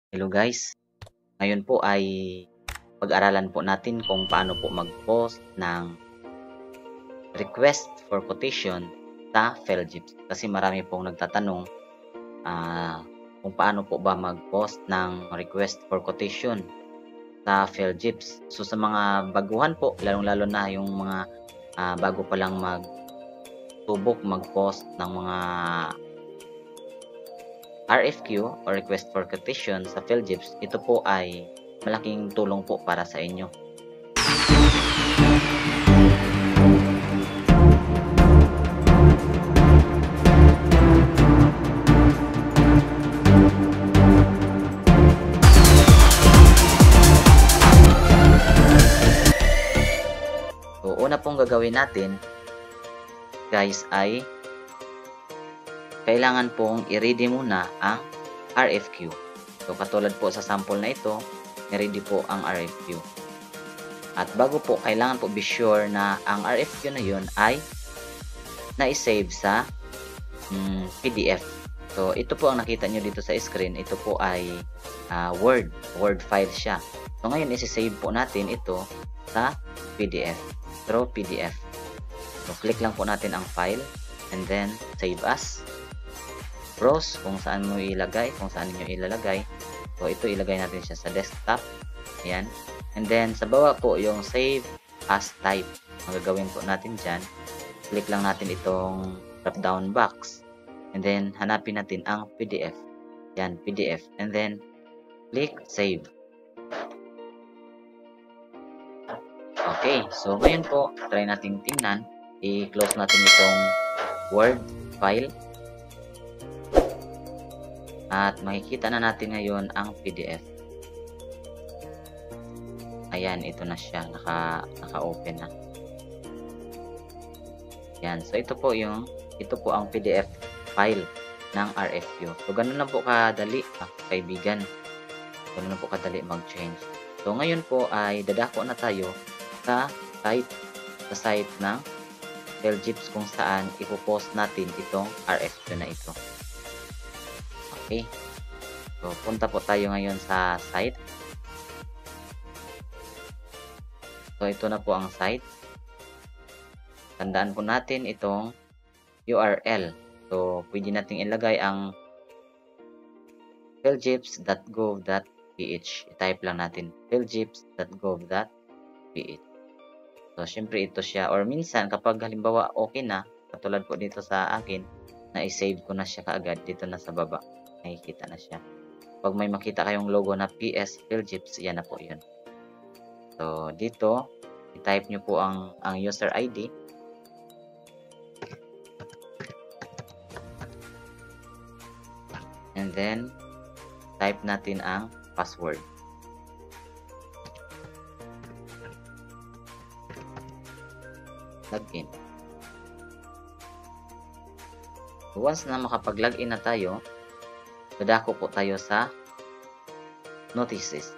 Hello guys, ngayon po ay pag-aralan po natin kung paano po mag-post ng request for quotation sa Feljeeps. Kasi marami pong nagtatanong kung paano po ba mag-post ng request for quotation sa Feljeeps. So sa mga baguhan po, lalong-lalo na yung mga bago pa lang mag-subok mag-post ng mga RFQ or request for quotation sa Feljeeps, ito po ay malaking tulong po para sa inyo. So, una pong gagawin natin, guys, ay kailangan pong i-ready muna ang RFQ. So, katulad po sa sample na ito, i-ready po ang RFQ. At bago po, kailangan po be sure na ang RFQ na yun ay na-save sa PDF. So, ito po ang nakita nyo dito sa screen. Ito po ay Word file siya. So, ngayon, isi-save po natin ito sa PDF. Through PDF. So, click lang po natin ang file and then save as. Browse kung saan mo ilagay, kung saan niyo ilalagay. So, ito ilagay natin siya sa desktop. Ayan. And then, sa baba po, yung save as type. Ang gagawin po natin dyan, click lang natin itong drop down box. And then, hanapin natin ang PDF. Yan, PDF. And then, click save. Okay, so ngayon po, try natin tingnan. I-close natin itong Word file. At makikita na natin ngayon ang PDF. Ayan, ito na siya. Naka-open na. Yan, so ito po ang PDF file ng RFQ. So, ganun lang po kadali, kaibigan. Ganun lang po kadali mag-change. So, ngayon po ay dadako na tayo sa site ng Feljeeps kung saan ipopost natin itong RFQ na ito. Okay. So, punta po tayo ngayon sa site. So, ito na po ang site. Tandaan po natin itong URL. So, pwede nating ilagay ang feljeeps.gov.ph. I-type lang natin feljeeps.gov.ph. So, syempre ito siya. Or minsan, kapag halimbawa okay na, katulad po dito sa akin, na-save ko na siya kaagad dito na sa baba. Nakikita na siya. Pag may makita kayong logo na PS Feljeeps, yan na po yun. So, dito, i-type nyo po ang user ID. And then, type natin ang password. Login. So, once na makapag-login na tayo, dadako po tayo sa notices.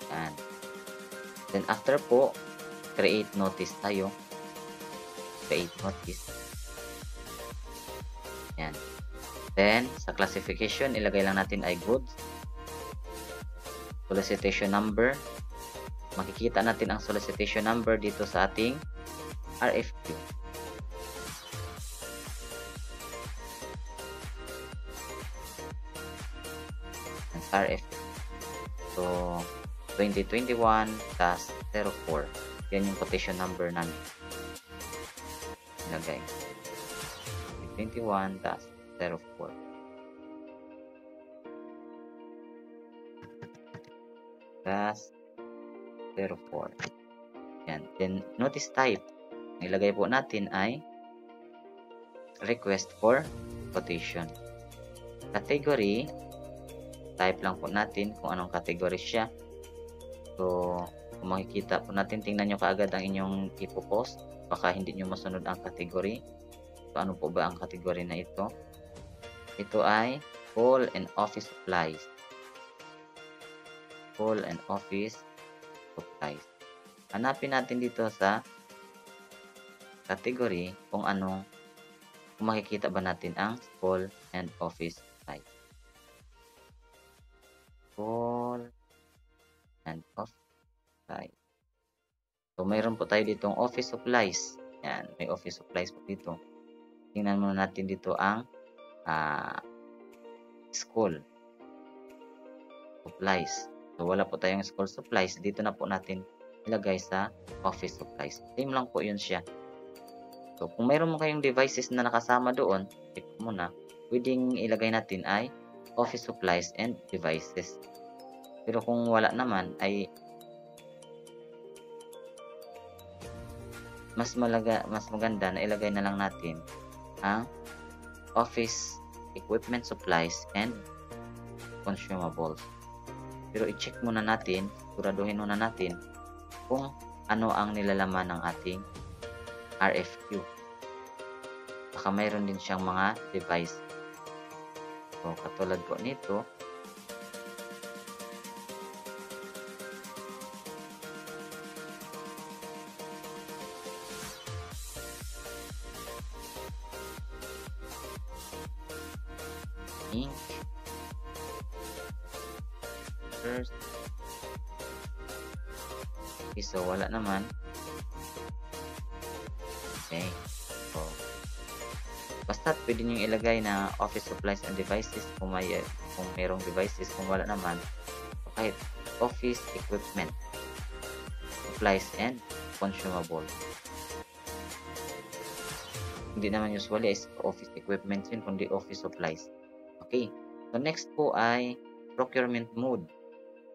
Yan. Then after po, create notice tayo. Create notice. Yan. Then, sa classification, ilagay lang natin ay goods. Solicitation number. Makikita natin ang solicitation number dito sa ating RFQ. RFQ. So, 2021-04. Yan yung quotation number namin. Ilagay. 2021-04. -04. Yan. Then, notice type. Ang ilagay po natin ay request for quotation. Category, type lang po natin kung anong category siya. So, kung makikita po natin, tingnan nyo kaagad ang inyong ipopost. Baka hindi nyo masunod ang category. So, ano po ba ang category na ito? Ito ay School and Office Supplies. School and Office Supplies. Hanapin natin dito sa category kung kung makikita ba natin ang school and office supplies. School and office supplies. So, mayroon po tayo ditong office supplies. Yan, may office supplies po dito. Tingnan muna natin dito ang school supplies. So, wala po tayong school supplies. Dito na po natin ilagay sa office supplies. Same lang po yun siya. So, kung mayroon mo kayong devices na nakasama doon, check muna, pwedeng ilagay natin ay office supplies and devices. Pero kung wala naman, ay mas maganda na ilagay na lang natin ang office equipment supplies and consumables. Pero i-check muna natin, siguraduhin muna natin kung ano ang nilalaman ng ating RFQ. Baka mayroon din siyang mga device. So, katulad po nito, ink, first. Okay, so wala naman. Okay. So, basta pwede nyo ilagay na office supplies and devices kung mayroong devices. Kung wala naman, kahit office equipment supplies and consumable. Hindi naman usually is office equipment yun, kundi office supplies. Okay. So, next po ay procurement mode.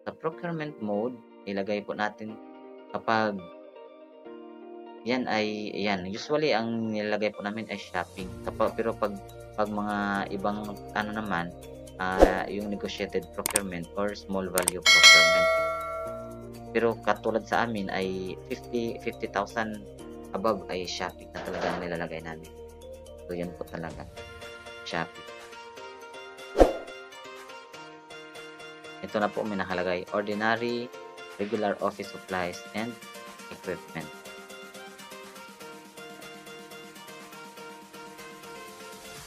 Sa procurement mode, ilagay po natin kapag usually ang nilagay po namin ay shopping. Pero pag mga ibang naman, yung negotiated procurement or small value procurement. Pero katulad sa amin ay 50,000 above ay shopping na talaga ang nilalagay namin. So yan po talaga, shopping. Ito na po may nakalagay, ordinary, regular office supplies and equipment.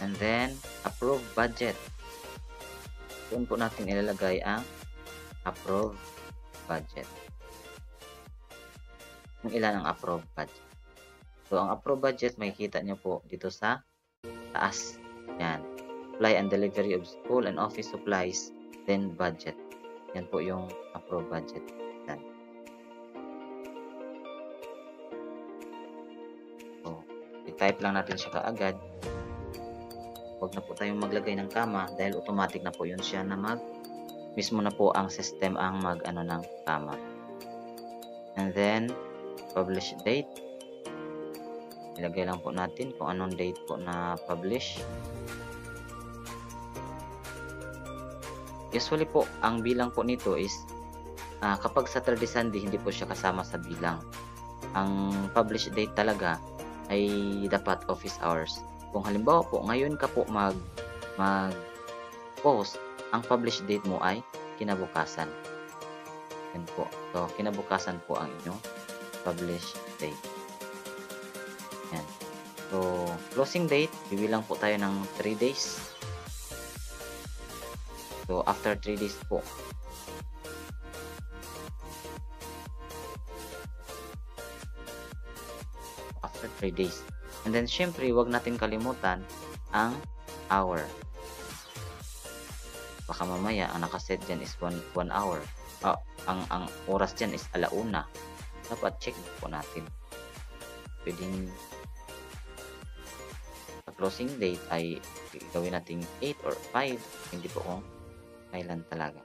And then, approve budget. Doon po natin ilalagay ang approve budget. Kung ilan ang approve budget. So, ang approve budget, makikita nyo po dito sa taas. Yan. Supply and delivery of school and office supplies, then budget. Yan po yung approve budget. Yan. So, i-type lang natin siya kaagad. Huwag na po tayong maglagay ng kama dahil automatic na po yun siya na mismo na po ang system ang ng kama. And then, publish date. Ilagay lang po natin kung anong date po na publish. Usually po, ang bilang po nito is kapag Saturday Sunday, hindi po siya kasama sa bilang. Ang publish date talaga ay dapat office hours. Kung halimbawa po, ngayon ka po mag-post, ang publish date mo ay kinabukasan. Yan po. So, kinabukasan po ang inyong publish date. Yan. So, closing date, bibilang po tayo ng 3 days. So, after 3 days po. After 3 days. And then, syempre, wag natin kalimutan ang hour. Baka mamaya, ang nakaset dyan is 1 hour. Ang oras dyan is 1:00. Dapat check po natin. Pwedeng sa closing date ay gawin natin 8 or 5. Hindi po kung kailan talaga.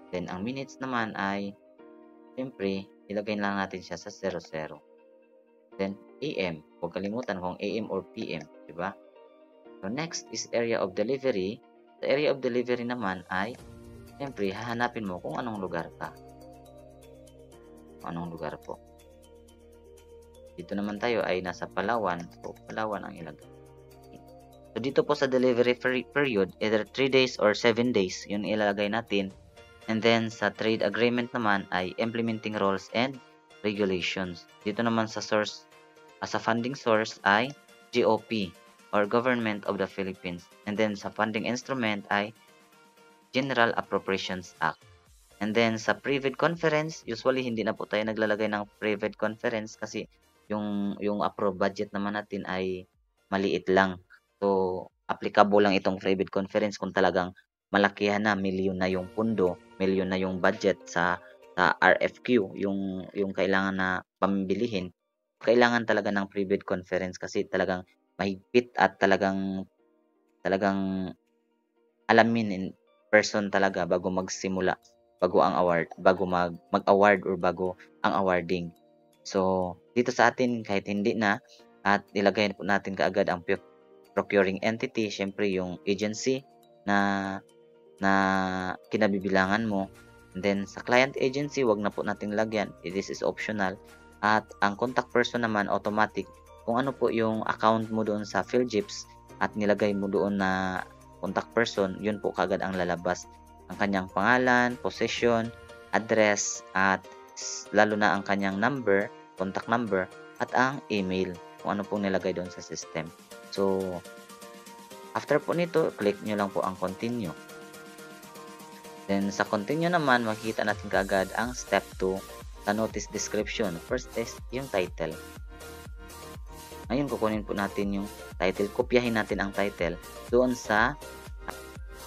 Then, ang minutes naman ay syempre, ilagay lang natin siya sa 00. Then, AM. Huwag kalimutan kung AM or PM. Diba? So, next is area of delivery. Sa area of delivery naman ay syempre, hahanapin mo kung anong lugar ka. Kung anong lugar po. Dito naman tayo ay nasa Palawan. So, Palawan ang ilagay. So, dito po sa delivery period, either 3 days or 7 days, yun ilalagay natin. And then, sa trade agreement naman ay implementing rules and regulations. Dito naman sa source, sa funding source ay GOP. or Government of the Philippines. And then sa funding instrument ay General Appropriations Act. And then sa private conference, usually hindi na po tayo naglalagay ng private conference kasi yung approved budget naman natin ay maliit lang. So, applicable lang itong private conference kung talagang malakihan na, milyon na yung pundo, milyon na yung budget sa RFQ, yung kailangan na pambilihin. Kailangan talaga ng private conference kasi talagang mahigpit at talagang alamin in person talaga bago magsimula, bago ang award, bago mag-award or bago ang awarding. So, dito sa atin kahit hindi na at ilagay po natin kaagad ang procuring entity, syempre yung agency na na kinabibilangan mo. And then sa client agency, wag na po nating lagyan. This is optional. At ang contact person naman automatic. Kung ano po yung account mo doon sa PhilGips at nilagay mo doon na contact person, yun po kagad ang lalabas. Ang kanyang pangalan, position, address, at lalo na ang kanyang number, contact number, at ang email, kung ano pong nilagay doon sa system. So, after po nito, click nyo lang po ang continue. Then, sa continue naman, makikita natin kaagad ang step 2 sa notice description. First is yung title. Ngayon, kukunin po natin yung title. Kopyahin natin ang title doon sa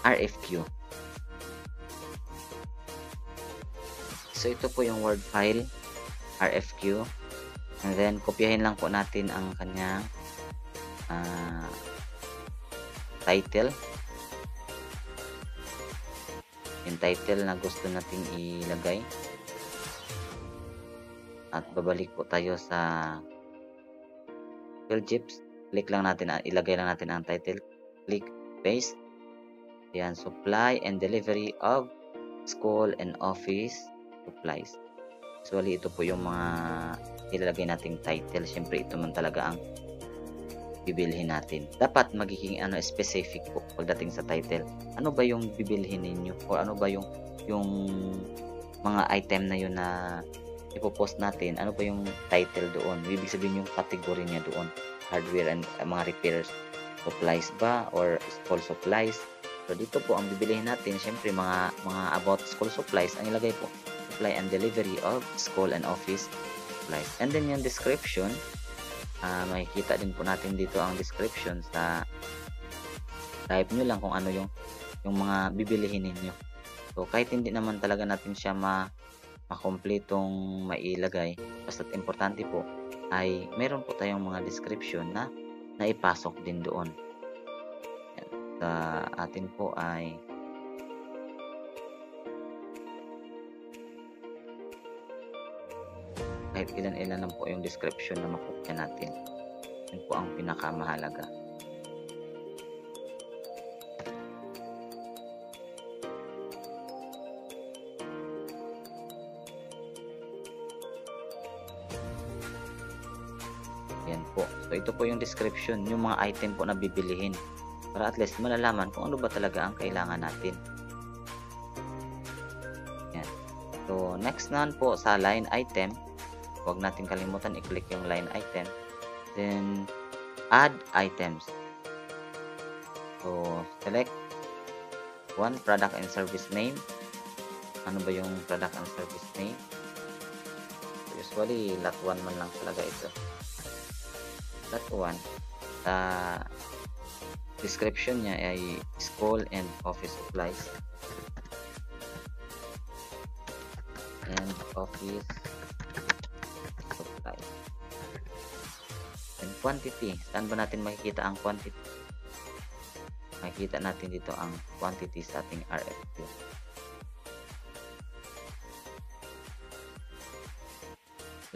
RFQ. So, ito po yung Word file, RFQ. And then, kopyahin lang po natin ang kanyang title. Yung title na gusto nating ilagay. At babalik po tayo sa PhilGips. Click lang natin, ilagay lang natin ang title. Click paste. Yan, supply and delivery of school and office supplies. Usually ito po yung mga ilalagay nating title. Siyempre ito man talaga ang bibilhin natin. Dapat magiging specific po pagdating sa title. Ano ba yung bibilhin ninyo? O ano ba yung mga item na yun na ipopost natin? Ano ba yung title doon? Ibig sabihin yung category niya doon. Hardware and mga repairs supplies ba? Or school supplies? So dito po ang bibilihin natin, syempre mga about school supplies, ang ilagay po, supply and delivery of school and office supplies. And then yung description, makikita din po natin dito ang description sa type nyo lang kung ano yung mga bibilihin ninyo. So kahit hindi naman talaga natin siya makompletong mailagay, basta't importante po ay meron po tayong mga description na naipasok din doon. Yan. Sa atin po ay kahit ilan-ilan lang po yung description na makopya natin. Yun po ang pinakamahalaga. Yan po. So ito po yung description, yung mga item po na bibilihin. Para at least malalaman kung ano ba talaga ang kailangan natin. Yan. So next naman po sa line item, huwag natin kalimutan i-click yung line item. Then, add items. So, select one product and service name. Ano ba yung product and service name? So, usually, lot 1 man lang talaga ito. Lot 1. Sa description niya ay school and office supplies. And office and quantity. Saan ba natin makikita ang quantity? Makikita natin dito ang quantity sa ating RFQ.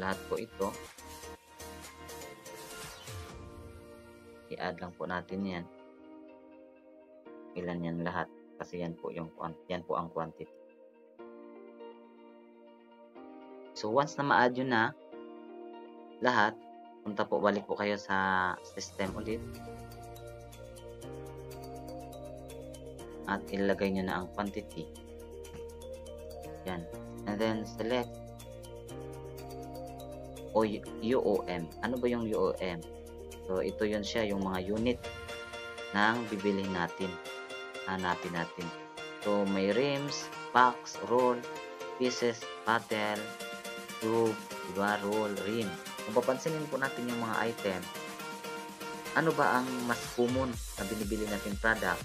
Lahat po ito i-add lang po natin yan. Ilan yan lahat kasi yan po ang quantity. So once na ma-add yun na lahat, balik po kayo sa system ulit at ilagay nyo na ang quantity. Yan. And then select UOM. Ano ba yung UOM? So ito yun siya, yung mga unit ng bibilhin natin. Hanapin natin. So, may rims, box, roll, pieces, paddle, tube, diba? Roll, rim. Kung papansinin po natin yung mga item, ano ba ang mas common na binibili nating product?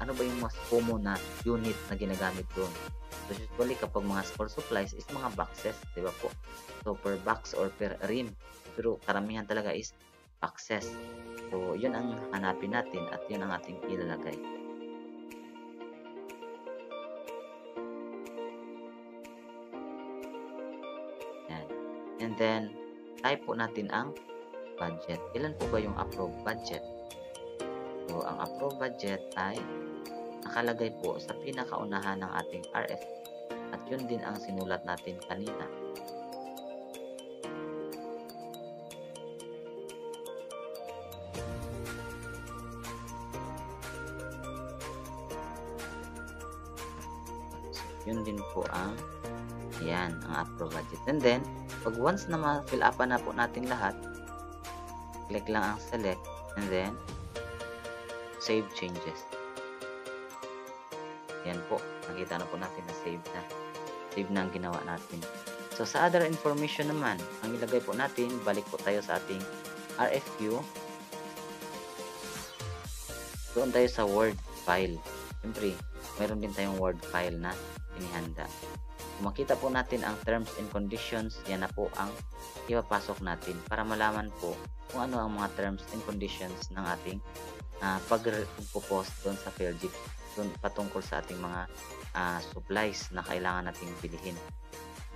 Ano ba yung mas common na unit na ginagamit doon? So, usually, kapag mga school supplies is mga boxes, di ba po? So, per box or per rim. Pero karamihan talaga is boxes. So, yun ang hanapin natin at yun ang ating ilalagay. Yan. And then, type po natin ang budget. Ilan po ba yung approved budget? So, ang approved budget ay nakalagay po sa pinakaunahan ng ating RF at yun din ang sinulat natin kanina. So, yun din po ang approved budget. And then, pag once na ma-fill up na po natin lahat, click lang ang select and then save changes. Yan po, nakita na po natin na save na ang ginawa natin. So sa other information naman, ang ilagay po natin, balik po tayo sa ating RFQ. Doon tayo sa Word file. Siyempre, mayroon din tayong Word file na inihanda. Kung makita po natin ang terms and conditions, yan na po ang ipapasok natin para malaman po kung ano ang mga terms and conditions ng ating pag-post doon sa Fairjip, doon patungkol sa ating mga supplies na kailangan nating bilhin.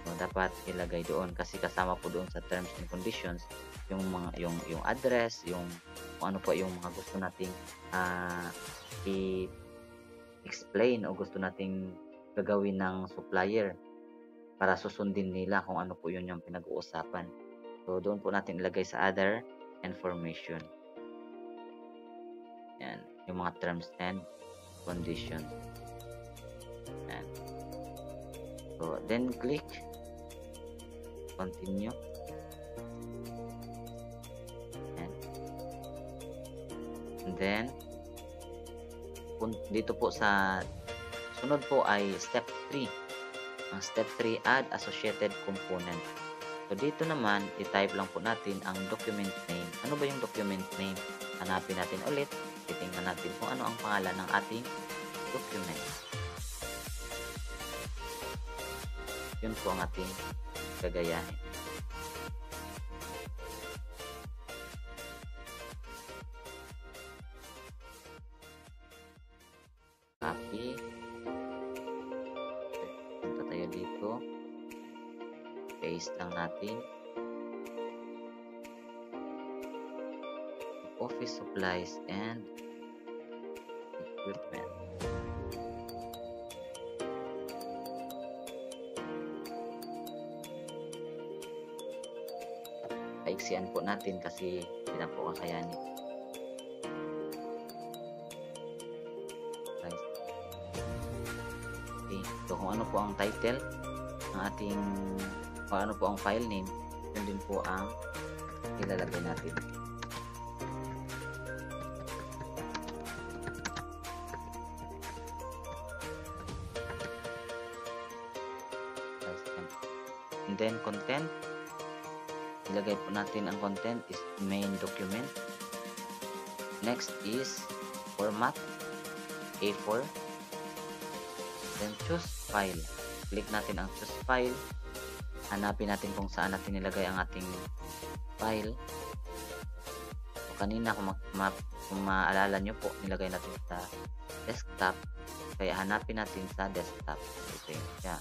So, dapat ilagay doon kasi kasama po doon sa terms and conditions yung mga yung address, yung kung ano po yung mga gusto nating i-explain o gusto nating gagawin ng supplier para susundin nila kung ano po yun yung pinag-uusapan. So, doon po natin ilagay sa other information. Yan, yung mga terms and conditions. Yan. So, then click continue. Yan. And then, dito po sa sunod po ay step 3. Ang step 3, add associated component. So, dito naman, i-type lang po natin ang document name. Ano ba yung document name? Hanapin natin ulit. Titingnan natin kung ano ang pangalan ng ating document. Yun po ang ating gagayahin. Copy. Punta tayo dito. Paste lang natin. Office supplies and equipment. Paiksian po natin kasi hindi na po kakayanin. Okay. So kung ano po ang title ng ating kung ano po ang file name, yun din po ang ilalagay natin. And then content, ilagay po natin ang content is main document. Next is format A4. Then choose file. Click natin ang choose file. Hanapin natin kung saan natin nilagay ang ating file. So, kanina kung maalala nyo po, nilagay natin sa desktop. Kaya hanapin natin sa desktop. Ito yun siya.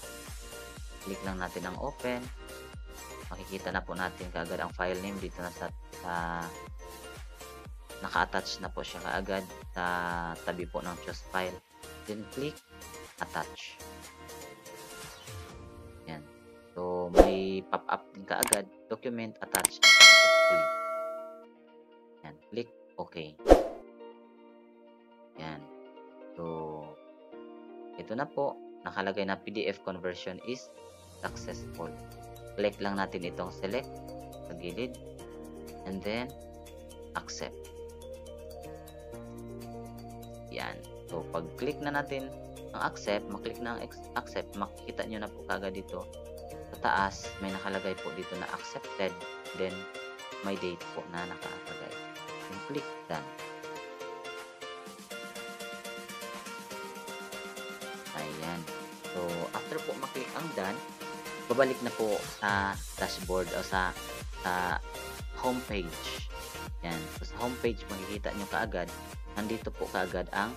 Click lang natin ang open. Makikita na po natin kaagad ang file name dito na sa naka-attach na po siya kaagad sa tabi po ng choose file. Then click attach. Yan. So may pop-up din kaagad, document attached successfully. Yan, click OK. Yan. So ito na po, nakalagay na PDF conversion is successful. Click lang natin itong select sa gilid and then accept. Yan. So, pag-click na natin ang accept, maklik na ang accept, makikita nyo na po kagad dito sa taas, may nakalagay po dito na accepted, then may date po na nakalagay. Then click done. Ayan. So, after po maklik ang done, babalik na po sa dashboard o sa homepage. Yan. So, sa homepage, makikita nyo kaagad, nandito po kaagad ang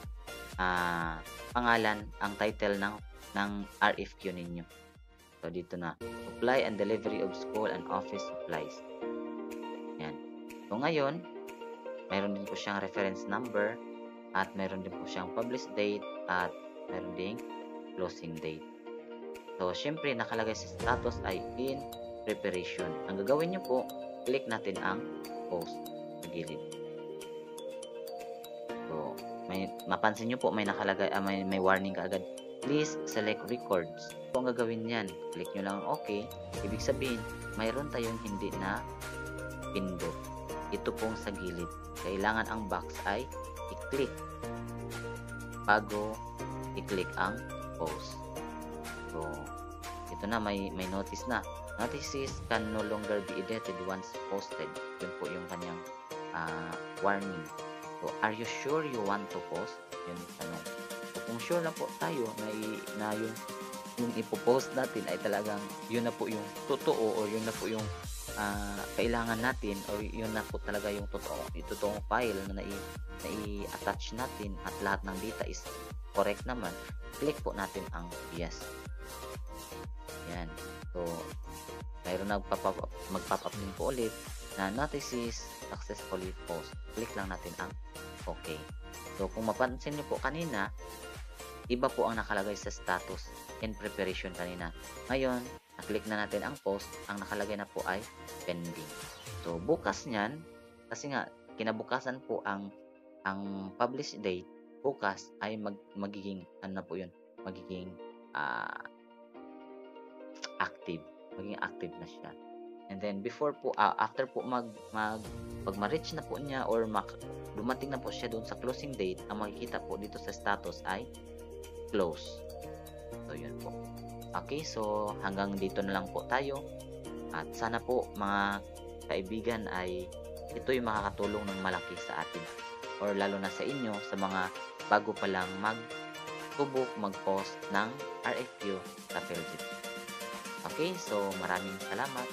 pangalan, ang title ng RFQ ninyo. So, dito na, supply and delivery of school and office supplies. Yan. So, ngayon, mayroon din po siyang reference number at mayroon din po siyang publish date at mayroon ding closing date. So, syempre, nakalagay sa status ay in preparation. Ang gagawin nyo po, click natin ang post sa gilid. So, mapansin nyo po, may nakalagay, may warning kaagad. Please select records. So, ang gagawin yan, click nyo lang okay. Ibig sabihin, mayroon tayong hindi na pindot. Ito pong sa gilid. Kailangan ang box ay i-click bago i-click ang post. So, ito na, may notice na. Notices can no longer be edited once posted. Yun po yung kanyang warning. So, are you sure you want to post? Yun yung tanong. So, kung sure na po tayo na yung ipopost natin ay talagang yun na po yung totoo o yun na po yung kailangan natin o yun na po talaga yung totoong file na i-attach natin at lahat ng data is correct naman, click po natin ang yes. Yan. So, mayroon mag-pop up din po ulit na notices successfully post. Click lang natin ang okay. So, kung mapansin niyo po kanina, iba po ang nakalagay sa status in preparation kanina. Ngayon, na-click na natin ang post, ang nakalagay na po ay pending. So, bukas niyan, kasi nga, kinabukasan po ang publish date, bukas ay magiging, ano na po yun, magiging active. Magiging active na siya. And then, before po, after po pag ma-reach na po niya or dumating na po siya doon sa closing date, ang makikita po dito sa status ay close. So, yun po. Okay, so hanggang dito na lang po tayo. At sana po mga kaibigan ay ito yung makakatulong ng malaki sa atin. Or lalo na sa inyo, sa mga bago pa lang mag-subok, mag-post ng RFQ sa Philgit. Okay, so maraming salamat.